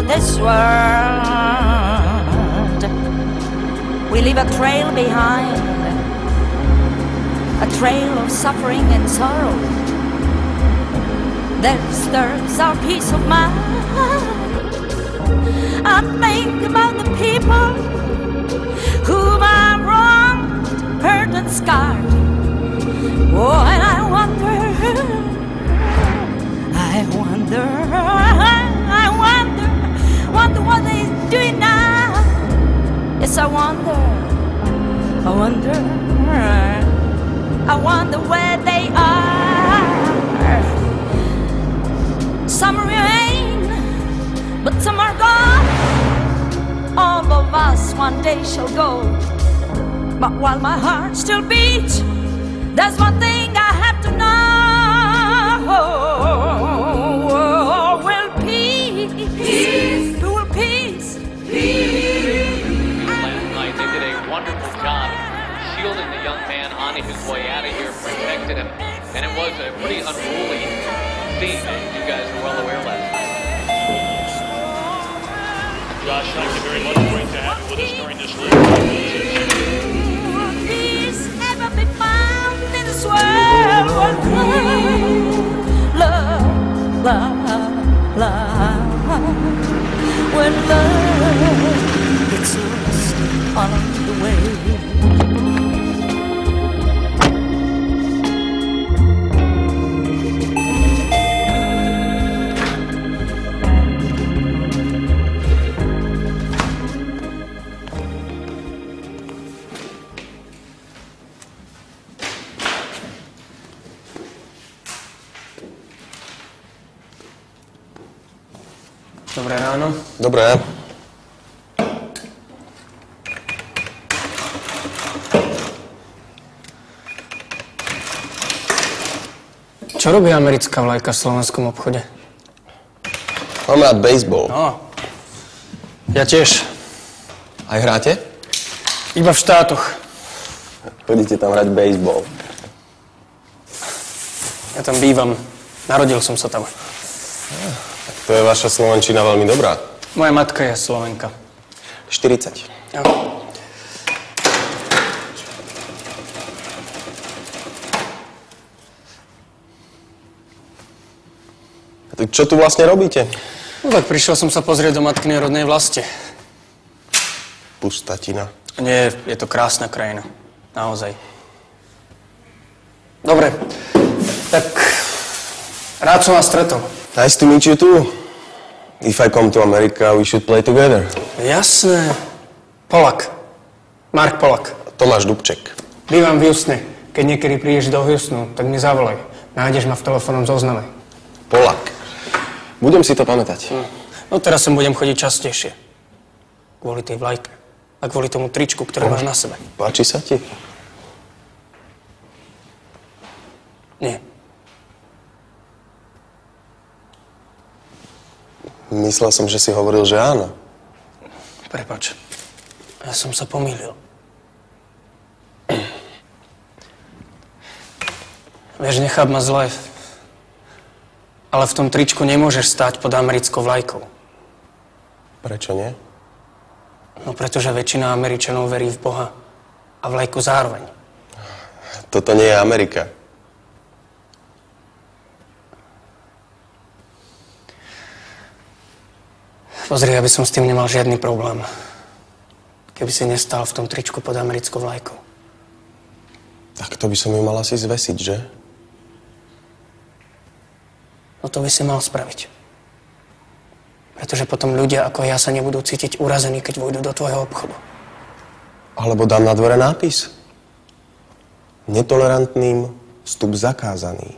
this world. We leave a trail behind, a trail of suffering and sorrow. That disturbs our peace of mind. I think about the people whom I've wronged, hurt and scarred. Oh, and I wonder what they're doing now. Yes, I wonder where they are. Some remain, but some are gone. All of us one day shall go. But while my heart still beats, there's one thing I have to know. Will peace. Will peace. Last night they did a wonderful job shielding the young man on his way out of here, protected him, and it was a pretty unruly scene, as you guys are well aware last night. Josh, thank you very much. Great to have you with us during this league. Will peace ever be found in this world? Love, love, love. When love gets lost along the way. Dobré ráno. Dobré. Čo robí americká vlajka v slovenskom obchode? Mám rád baseball. No, ja tiež. Aj hráte? Iba v štátoch. Chodíte tam hrať baseball. Ja tam bývam. Narodil som sa tam. To je vaša slovenčina veľmi dobrá. Moja matka je Slovenka. 40. Ja. Tak čo tu vlastne robíte? No tak prišiel som sa pozrieť do matkynej rodnej vlasti. Pustatina. Nie, je to krásna krajina. Naozaj. Dobre, tak rád som vás stretol. Nice to meet you too. If I come to America, we should play together. Jasné. Polak. Mark Polak. Tomáš Dubček. Bývam v Houstone. Keď niekedy prídeš do Houstonu, tak mi zavolaj. Nájdeš ma v telefónnom zozname. Polak. Budem si to pamätať. No teraz sem budem chodiť častejšie. Kvôli tej vlajke. A kvôli tomu tričku, ktoré máš na sebe. Páči sa ti? Nie. Myslel som, že si hovoril, že áno. Prepáč. Ja som sa pomýlil. Vieš, necháp ma zle. Ale v tom tričku nemôžeš stáť pod americkou vlajkou. Prečo nie? No pretože väčšina Američanov verí v Boha a vlajku zároveň. Toto nie je Amerika. Pozri, aby som s tým nemal žiadny problém. Keby si nestál v tom tričku pod americkou vlajkou. Tak to by som ju mal asi zvesiť, že? No to by si mal spraviť. Pretože potom ľudia ako ja sa nebudú cítiť urazení, keď vojdu do tvojho obchodu. Alebo dám na dvore nápis. Netolerantným vstup zakázaný.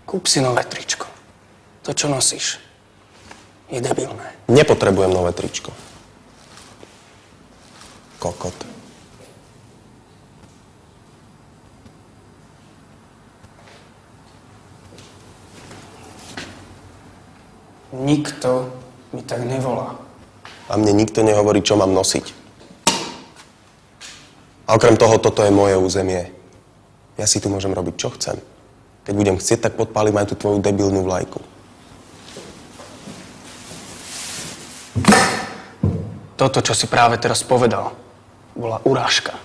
Kúp si nové tričko. To, čo nosíš, je debilné. Nepotrebujem nové tričko. Kokot. Nikto mi tak nevolá. A mne nikto nehovorí, čo mám nosiť. A okrem toho, toto je moje územie. Ja si tu môžem robiť, čo chcem. Keď budem chcieť, tak podpálim aj tú tvoju debilnú vlajku. Toto, čo si práve teraz povedal, bola urážka.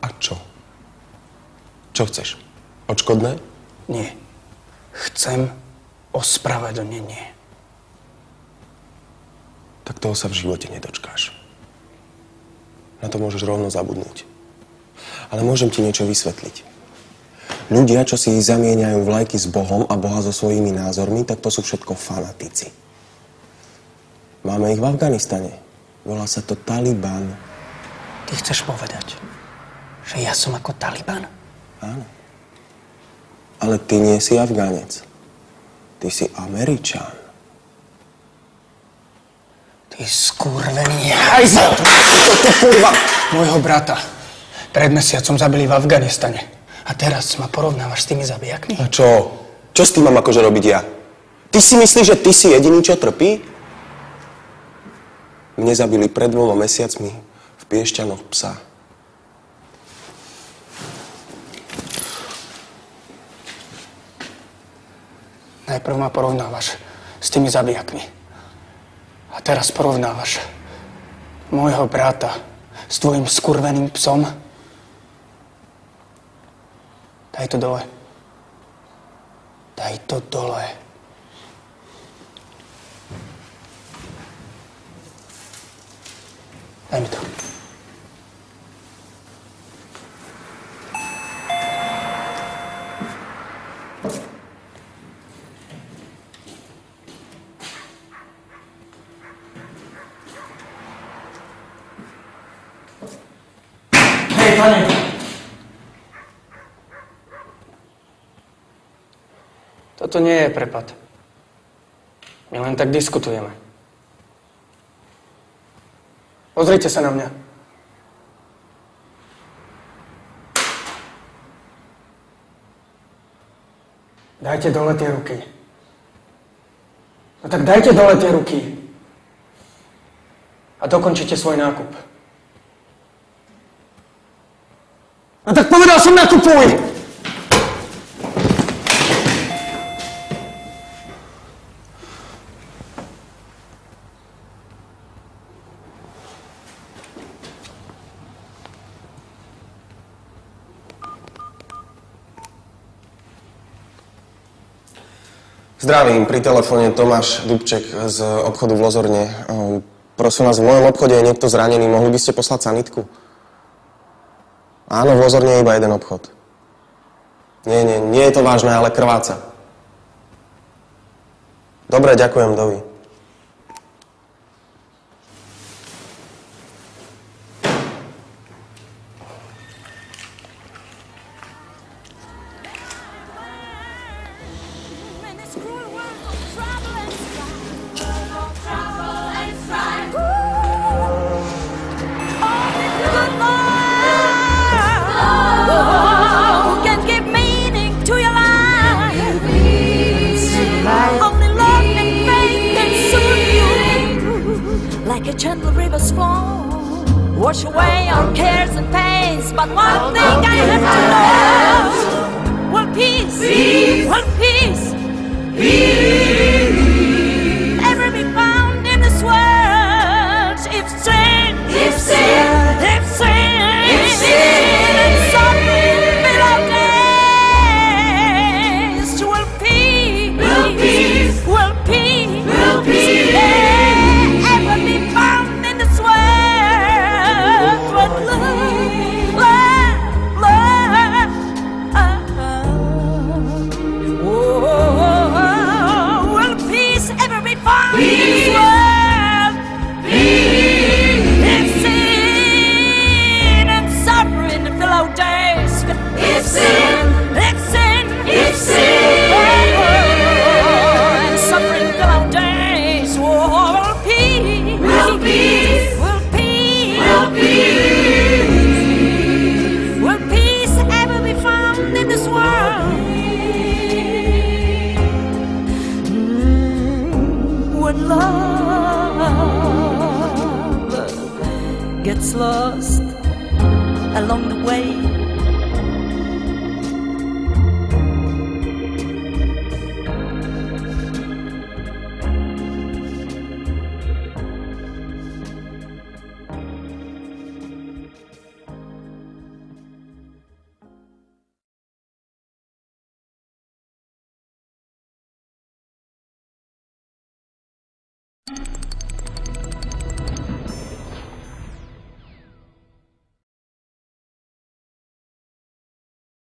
A čo? Čo chceš? Odškodné? Nie. Chcem ospravedlnenie. Tak toho sa v živote nedočkáš. Na to môžeš rovno zabudnúť. Ale môžem ti niečo vysvetliť. Ľudia, čo si zamieňajú vlajky s Bohom a Boha so svojimi názormi, tak to sú všetko fanatici. Máme ich v Afganistane. Volá sa to Taliban. Ty chceš povedať, že ja som ako Taliban? Áno. Ale ty nie si Afgánec. Ty si Američan. Ty skurvený hajzel! Toto kurva! Môjho brata pred mesiacom zabili v Afganistane. A teraz ma porovnávaš s tými zabijakmi? A čo? Čo s tým mám akože robiť ja? Ty si myslíš, že ty si jediný, čo trpí? Mne zabili pred 2 mesiacmi v Piešťanoch psa. Najprv ma porovnávaš s tými zabijakmi. A teraz porovnávaš môjho brata s tvojim skurveným psom. Daj to dole. Daj to dole. Daj mi to. Hej, pane! Toto nie je prepad. My len tak diskutujeme. Pozrite sa na mňa. Dajte dole tie ruky. No tak dajte dole tie ruky. A dokončite svoj nákup. No tak povedal som nakupuj! Zdravím, pri telefóne Tomáš Dubček z obchodu v Lozorne. Prosím vás, v mojom obchode je niekto zranený. Mohli by ste poslať sanitku? Áno, v Lozorne je iba jeden obchod. Nie je to vážne, ale krváca. Dobre, ďakujem, dovi. Gentle rivers flow, wash away our cares and pains. But one thing I have to know: world peace, world peace, ever be found in this world. If sin, and suffering fill our days, world peace, world peace, ever be found in this world. But love, its loss.